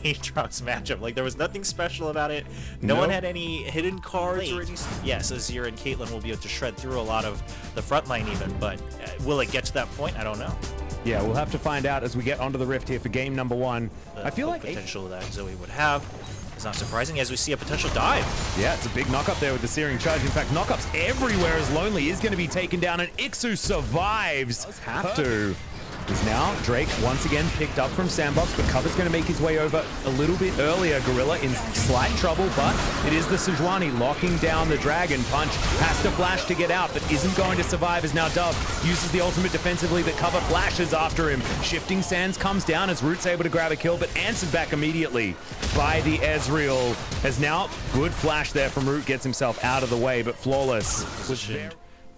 Aatrox matchup. Like, there was nothing special about it. No one had any hidden cards or anything. Yes, Azir and Caitlyn will be able to shred through a lot of the front line even, but will it get to that point? I don't know. Yeah, we'll have to find out as we get onto the Rift here for game number 1. I feel like potential that Zoe would have is not surprising as we see a potential dive. Yeah, it's a big knock up there with the Searing Charge. In fact, knockups everywhere as Lonely is going to be taken down, and Ixu survives. Does have to. Is now Drake once again picked up from Sandbox, but Cover's going to make his way over a little bit earlier. Gorilla in slight trouble, but it is the Sejuani locking down the Dragon Punch. Has to flash to get out, but isn't going to survive as now Dove uses the ultimate defensively, but Cover flashes after him. Shifting Sands comes down as Root's able to grab a kill, but answered back immediately by the Ezreal. As now, good flash there from Root, gets himself out of the way, but Flawless was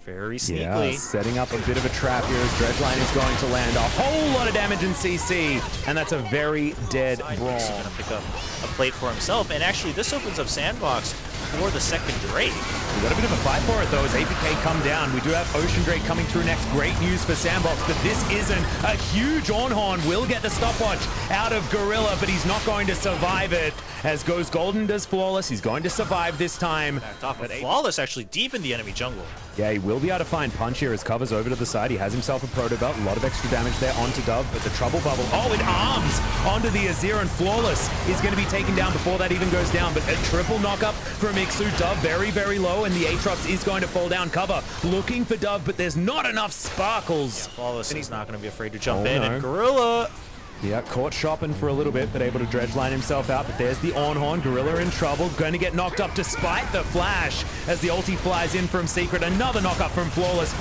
very sneakily. Yeah, setting up a bit of a trap here as Dredgeline is going to land a whole lot of damage in CC, and that's a very dead Brawl. He's going to pick up a plate for himself, and actually this opens up Sandbox for the second Drake. We got a bit of a fight for it though as APK come down. We do have Ocean Drake coming through next. Great news for Sandbox, but this isn't a huge Ornhorn. Will get the stopwatch out of Gorilla, but he's not going to survive it. As goes Golden, does Flawless. He's going to survive this time. Backed off, but Flawless actually deep in the enemy jungle. Yeah, he will be able to find Punch here as Cover's over to the side. He has himself a Proto Belt. A lot of extra damage there onto Dove, but the Trouble Bubble. Oh, it arms onto the Azir, and Flawless is going to be taken down before that even goes down. But a triple knockup from Ixu. Dove very, very low, and the Aatrox is going to fall down. Cover looking for Dove, but there's not enough sparkles. Yeah, Flawless, and he's not going to be afraid to jump in. And Gorilla. Yeah, caught shopping for a little bit, but able to Dredgeline himself out. But there's the Ornhorn. Gorilla in trouble. Going to get knocked up despite the flash as the ulti flies in from Secret. Another knock up from Flawless.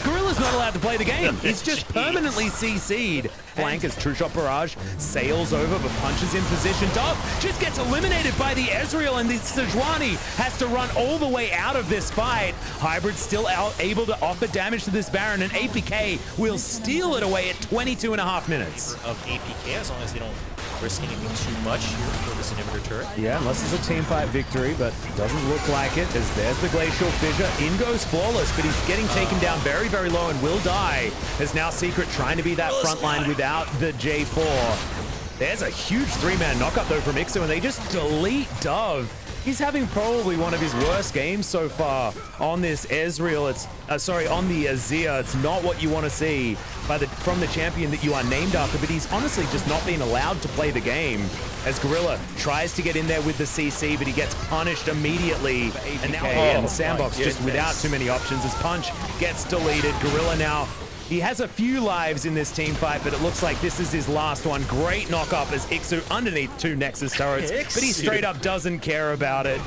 Gorilla's not allowed to play the game. He's just permanently CC'd. Flank as True Shot Barrage sails over, but punches in position. Dove just gets eliminated by the Ezreal, and the Sejuani has to run all the way out of this fight. Hybrid still able to offer damage to this Baron, and APK will steal it away at 22.5 minutes. Of APK, as long as they don't risk anything too much here for this inhibitor turret. Yeah, unless it's a team fight victory, but doesn't look like it, as there's the Glacial Fissure. In goes Flawless, but he's getting taken down very, very low and will die. As now Secret trying to be that front line without the J4. There's a huge 3-man knockup though from Ixu, and they just delete Dove. He's having probably one of his worst games so far on this Ezreal. It's on the Azir. It's not what you want to see from the champion that you are named after, but he's honestly just not being allowed to play the game. As Gorilla tries to get in there with the CC, but he gets punished immediately. And now Sandbox just without too many options as Punch gets deleted. Gorilla now, he has a few lives in this team fight, but it looks like this is his last one. Great knock-up as Ixu underneath 2 Nexus turrets, but he straight up doesn't care about it.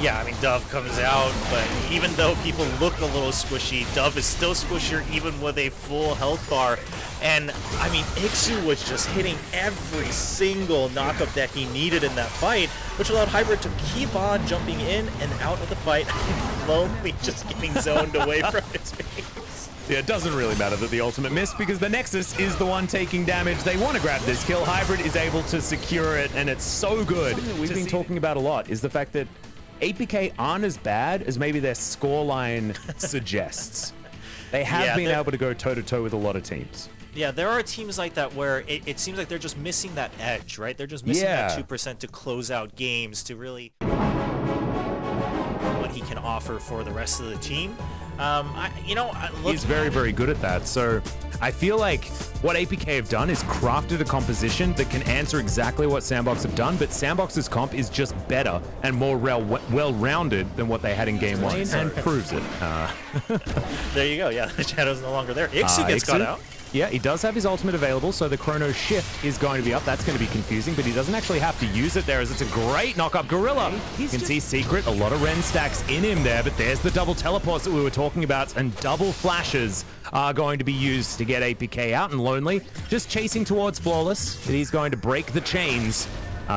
Yeah, I mean, Dove comes out, but even though people look a little squishy, Dove is still squishier even with a full health bar. And, I mean, Ixu was just hitting every single knockup that he needed in that fight, which allowed Hybrid to keep on jumping in and out of the fight, Lonely just getting zoned away from his face. Yeah, it doesn't really matter that the ultimate missed because the Nexus is the one taking damage. They want to grab this kill. Hybrid is able to secure it, and it's so good. Something that we've been talking about a lot is the fact that APK aren't as bad as maybe their scoreline suggests. They have been able to go toe-to-toe with a lot of teams. Yeah, there are teams like that where it seems like they're just missing that edge, right? They're just missing that 2% to close out games to really what he can offer for the rest of the team. He's very, very good at that. So I feel like what APK have done is crafted a composition that can answer exactly what Sandbox have done, but Sandbox's comp is just better and more well-rounded than what they had in game 1, and proves it. There you go. Yeah, the Shadow's no longer there. Ixu gets cut out. Yeah, he does have his ultimate available, so the Chrono Shift is going to be up. That's going to be confusing, but he doesn't actually have to use it there, as it's a great knock-up. Gorilla, you can see Secret, a lot of Ren stacks in him there, but there's the double teleports that we were talking about, and double flashes are going to be used to get APK out, and Lonely just chasing towards Flawless, but he's going to break the chains.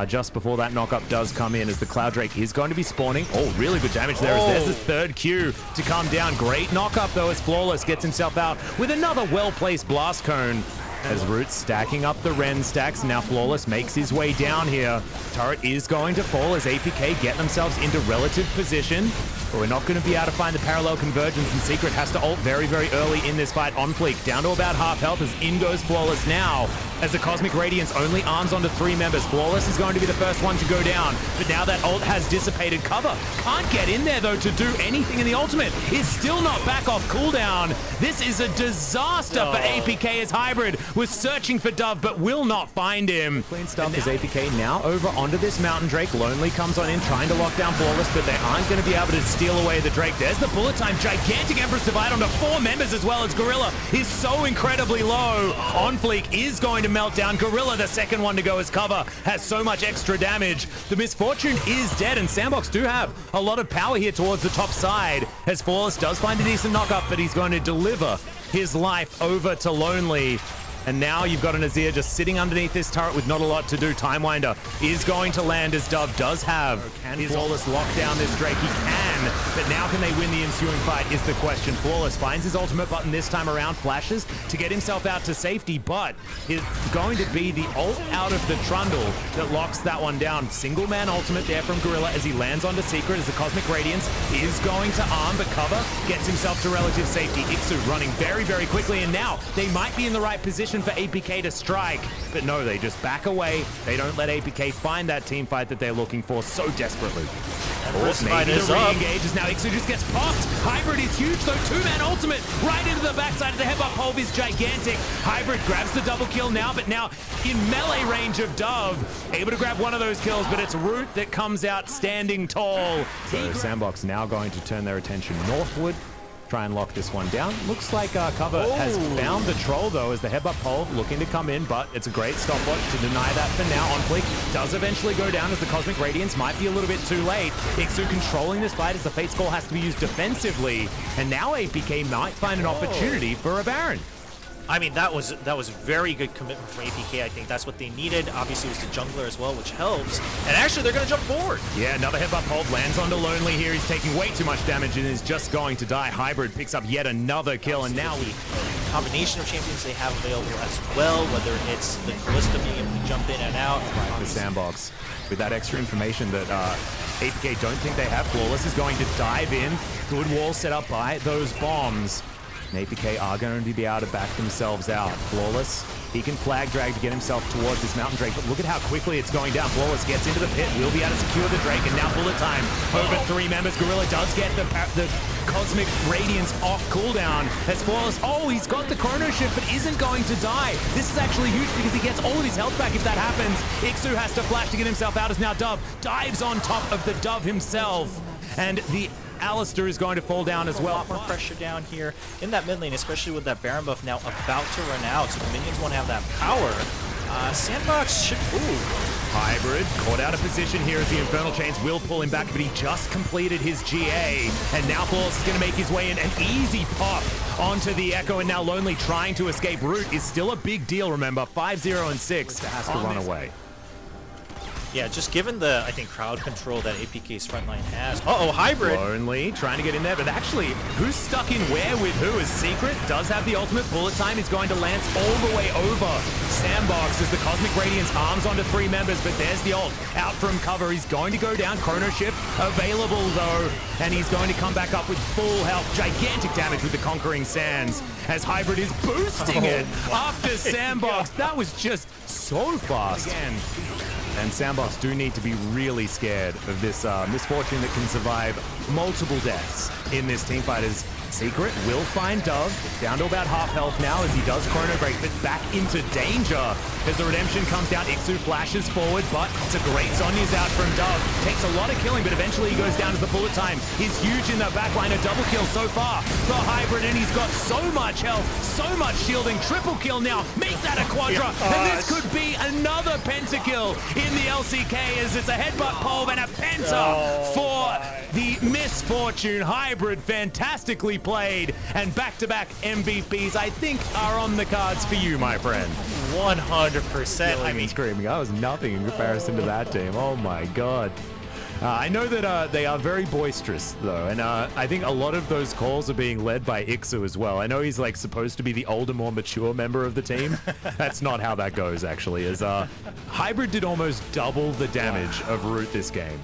Just before that knockup does come in, as the Cloud Drake is going to be spawning. Oh, really good damage there as there's his third Q to come down. Great knockup though as Flawless gets himself out with another well-placed Blast Cone. As Root stacking up the Ren stacks. Now Flawless makes his way down here. Turret is going to fall as APK get themselves into relative position. But we're not going to be able to find the parallel convergence, and Secret has to ult very, very early in this fight on fleek. Down to about half health as in goes Flawless now. as the Cosmic Radiance only arms onto 3 members. Flawless is going to be the first one to go down, but now that ult has dissipated. Cover can't get in there though to do anything, and the ultimate is still not back off cooldown. This is a disaster for APK as Hybrid was searching for Dove but will not find him. Clean stuff as APK now over onto this Mountain Drake. Lonely comes on in trying to lock down Flawless, but they aren't going to be able to steal away the Drake. There's the bullet time. Gigantic Empress Divide onto 4 members as well, as Gorilla is so incredibly low. On Fleek is going to melt down. Gorilla, the second one to go as Cover, has so much extra damage. The Misfortune is dead, and Sandbox do have a lot of power here towards the top side, as Flawless does find a decent knock-up, but he's going to deliver his life over to Lonely. And now you've got an Azir just sitting underneath this turret with not a lot to do. Timewinder is going to land as Dove does have his Flawless lock down this Drake. He can, but now can they win the ensuing fight is the question. Flawless finds his ultimate button this time around, flashes to get himself out to safety, but it's going to be the ult out of the Trundle that locks that one down. Single man ultimate there from Gorilla as he lands onto Secret, as the Cosmic Radiance is going to arm, but Cover gets himself to relative safety. Ixu running very, very quickly, and now they might be in the right position for APK to strike, but no, they just back away. They don't let APK find that team fight that they're looking for so desperately. Maybe the re-engage as now Ixu just gets popped. Hybrid is huge though, 2-man ultimate right into the backside of the headbutt pole is gigantic. Hybrid grabs the double kill now, but now in melee range of Dove, able to grab one of those kills, but it's Root that comes out standing tall. So Sandbox now going to turn their attention northward, try and lock this one down. Looks like Cover has found the troll though, as the headbutt pole looking to come in, but it's a great stopwatch to deny that for now. On Fleek does eventually go down as the Cosmic Radiance might be a little bit too late. Ixu controlling this fight as the Fate Skull has to be used defensively, and now APK might find an opportunity for a Baron. I mean, that was very good commitment from APK. I think that's what they needed. Obviously, it was the jungler as well, which helps. And actually, they're going to jump forward. Yeah, another headbutt pole lands onto Lonely here. He's taking way too much damage and is just going to die. Hybrid picks up yet another kill, and now we combination of champions they have available as well, whether it's the Callista being able to jump in and out. The Sandbox, with that extra information that APK don't think they have, Flawless is going to dive in. Good wall set up by those bombs. And APK are going to be able to back themselves out. Flawless, he can flag drag to get himself towards this Mountain Drake, but look at how quickly it's going down. Flawless gets into the pit, will be able to secure the Drake, and now bullet time over 3 members. Gorilla does get the Cosmic Radiance off cooldown as Flawless, he's got the Chrono Shift, but isn't going to die. This is actually huge because he gets all of his health back if that happens. Ixu has to flash to get himself out as now Dove dives on top of the Dove himself, and the Alistair is going to fall down as well. A lot more pressure down here in that mid lane, especially with that Baron buff now about to run out, so the minions want to have that power. Sandbox should... Hybrid caught out of position here as the Infernal Chains will pull him back, but he just completed his GA, and now Flawless is going to make his way in. An easy pop onto the Echo, and now Lonely trying to escape. Root is still a big deal, remember. 5-0 and 6 has to run away. Yeah, just given the, I think, crowd control that APK's frontline has. Hybrid! Lonely, trying to get in there, but actually, who's stuck in where with who? Is Secret does have the ultimate. Bullet time is going to lance all the way over Sandbox as the Cosmic Radiance arms onto 3 members, but there's the ult out from Cover. He's going to go down. Chrono Shift available, though, and he's going to come back up with full health. Gigantic damage with the Conquering Sands as Hybrid is boosting it after Sandbox. That was just so fast. Again. And Sandbox do need to be really scared of this Misfortune that can survive multiple deaths in this teamfight, as Secret will find Dove down to about half health now as he does Chrono Break, but back into danger as the Redemption comes down. Ixu flashes forward, but it's a great Zhonya's out from Dove. Takes a lot of killing, but eventually he goes down as the bullet time is huge in the backline. A double kill so far for Hybrid, and he's got so much health, so much shielding. Triple kill now. Make that a quadra, and this could be another pentakill in the LCK as it's a headbutt pole and a penta for the Misfortune. Hybrid fantastically played, and back-to-back MVPs I think are on the cards for you, my friend. 100%. I mean, screaming, I was nothing in comparison to that team. Oh my god. I know that they are very boisterous, though, and I think a lot of those calls are being led by Ixu as well. I know he's like supposed to be the older, more mature member of the team. That's not how that goes, actually, as Hybrid did almost double the damage of Root this game.